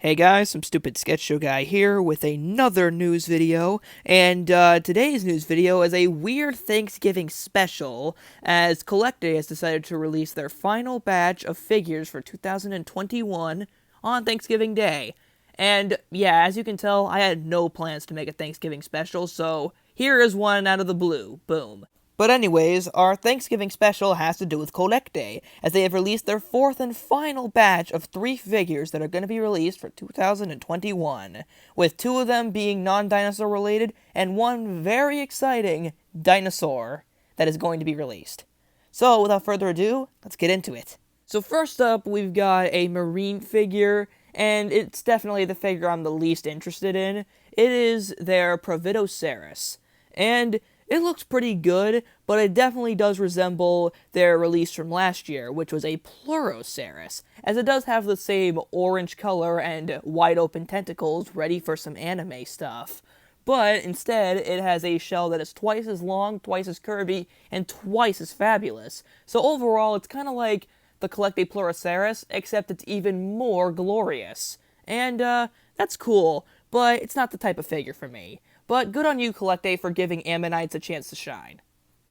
Hey guys, some stupid sketch show guy here with another news video, and today's news video is a weird Thanksgiving special, as Collecta has decided to release their final batch of figures for 2021 on Thanksgiving Day. And yeah, as you can tell, I had no plans to make a Thanksgiving special, so here is one out of the blue. Boom. But anyways, our Thanksgiving special has to do with Collecta, as they have released their fourth and final batch of 3 figures that are going to be released for 2021, with 2 of them being non-dinosaur related, and 1 very exciting dinosaur that is going to be released. So, without further ado, let's get into it. So first up, we've got a marine figure, and it's definitely the figure I'm the least interested in. It is their Providoceras, and it looks pretty good, but it definitely does resemble their release from last year, which was a Pleuroceras, as it does have the same orange color and wide-open tentacles ready for some anime stuff. But instead, it has a shell that is twice as long, twice as curvy, and twice as fabulous. So overall, it's kind of like the Collecta Pleuroceras, except it's even more glorious. And, that's cool, but it's not the type of figure for me. But good on you, Collecta, for giving Ammonites a chance to shine.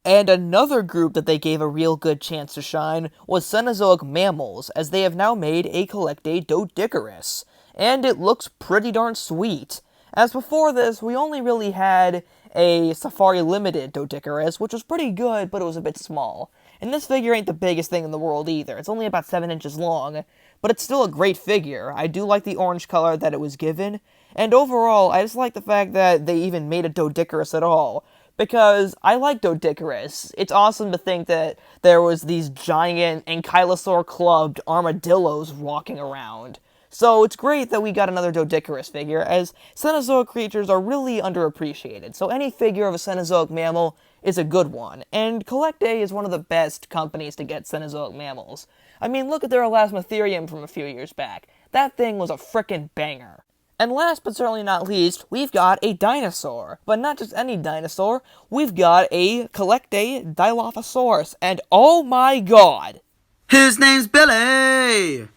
And another group that they gave a real good chance to shine was Cenozoic mammals, as they have now made a Collecta Dodicarus. And it looks pretty darn sweet. As before this, we only really had a Safari Limited Dodicarus, which was pretty good, but it was a bit small. And this figure ain't the biggest thing in the world either. It's only about 7 inches long, but it's still a great figure. I do like the orange color that it was given, and overall, I just like the fact that they even made a Dodicarus at all, because I like Dodicarus. It's awesome to think that there was these giant ankylosaur-clubbed armadillos walking around. So it's great that we got another Dodicarus figure, as Cenozoic creatures are really underappreciated, so any figure of a Cenozoic mammal is a good one, and Collecta is one of the best companies to get Cenozoic mammals. I mean, look at their Elasmotherium from a few years back. That thing was a frickin' banger. And last but certainly not least, we've got a dinosaur. But not just any dinosaur, we've got a Collecta Dilophosaurus, and oh my god! His name's Billy!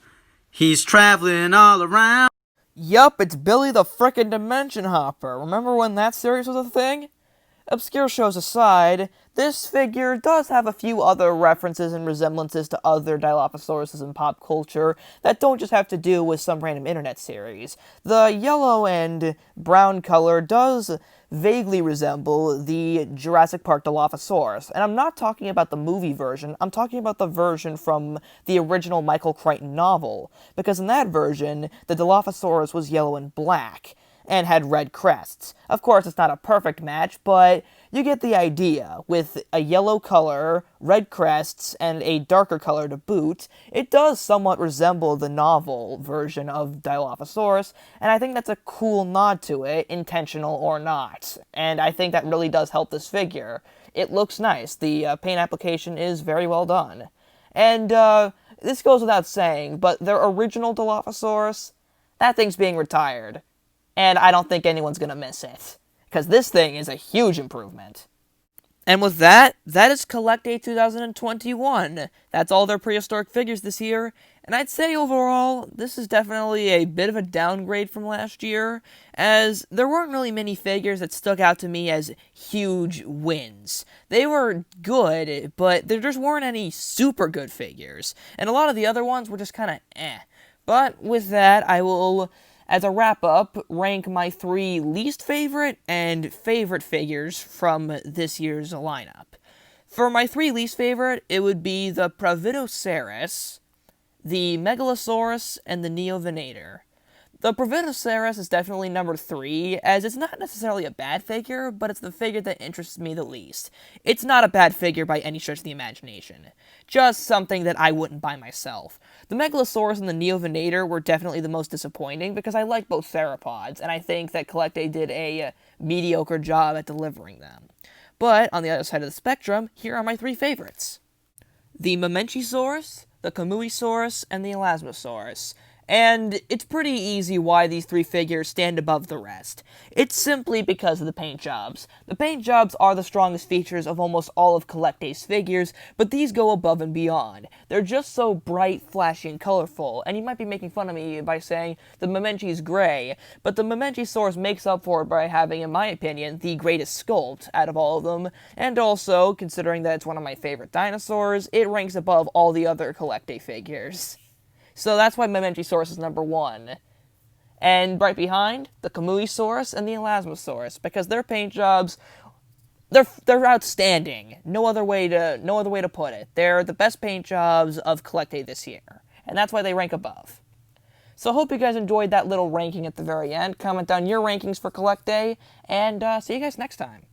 He's traveling all around. Yup, it's Billy the frickin' Dimension Hopper. Remember when that series was a thing? Obscure shows aside, this figure does have a few other references and resemblances to other Dilophosauruses in pop culture that don't just have to do with some random internet series. The yellow and brown color does vaguely resemble the Jurassic Park Dilophosaurus, and I'm not talking about the movie version, I'm talking about the version from the original Michael Crichton novel, because in that version, the Dilophosaurus was yellow and black, and had red crests. Of course, it's not a perfect match, but you get the idea. With a yellow color, red crests, and a darker color to boot, it does somewhat resemble the novel version of Dilophosaurus, and I think that's a cool nod to it, intentional or not. And I think that really does help this figure. It looks nice. The paint application is very well done. And, this goes without saying, but their original Dilophosaurus, that thing's being retired. And I don't think anyone's gonna miss it, because this thing is a huge improvement. And with that, that is Collecta 2021. That's all their prehistoric figures this year, and I'd say overall, this is definitely a bit of a downgrade from last year, as there weren't really many figures that stuck out to me as huge wins. They were good, but there just weren't any super good figures, and a lot of the other ones were just kinda eh. But with that, I will, as a wrap-up, rank my 3 least favorite and favorite figures from this year's lineup. For my 3 least favorite, it would be the Providoceras, the Megalosaurus, and the Neovenator. The Providoceras is definitely number 3, as it's not necessarily a bad figure, but it's the figure that interests me the least. It's not a bad figure by any stretch of the imagination. Just something that I wouldn't buy myself. The Megalosaurus and the Neovenator were definitely the most disappointing, because I like both theropods, and I think that Collecta did a mediocre job at delivering them. But, on the other side of the spectrum, here are my 3 favorites. The Mamenchisaurus, the Kamuisaurus, and the Elasmosaurus. And it's pretty easy why these three figures stand above the rest. It's simply because of the paint jobs. The paint jobs are the strongest features of almost all of Collecta's figures, but these go above and beyond. They're just so bright, flashy, and colorful, and you might be making fun of me by saying the Memenchi's gray, but the Memenchisaurus makes up for it by having, in my opinion, the greatest sculpt out of all of them, and also, considering that it's one of my favorite dinosaurs, it ranks above all the other Collecta figures. So that's why Memenchisaurus is number 1. And right behind, the Kamuisaurus and the Elasmosaurus, because their paint jobs, they're outstanding. No other way to put it. They're the best paint jobs of Collecta this year, and that's why they rank above. So I hope you guys enjoyed that little ranking at the very end. Comment down your rankings for Collecta, and see you guys next time.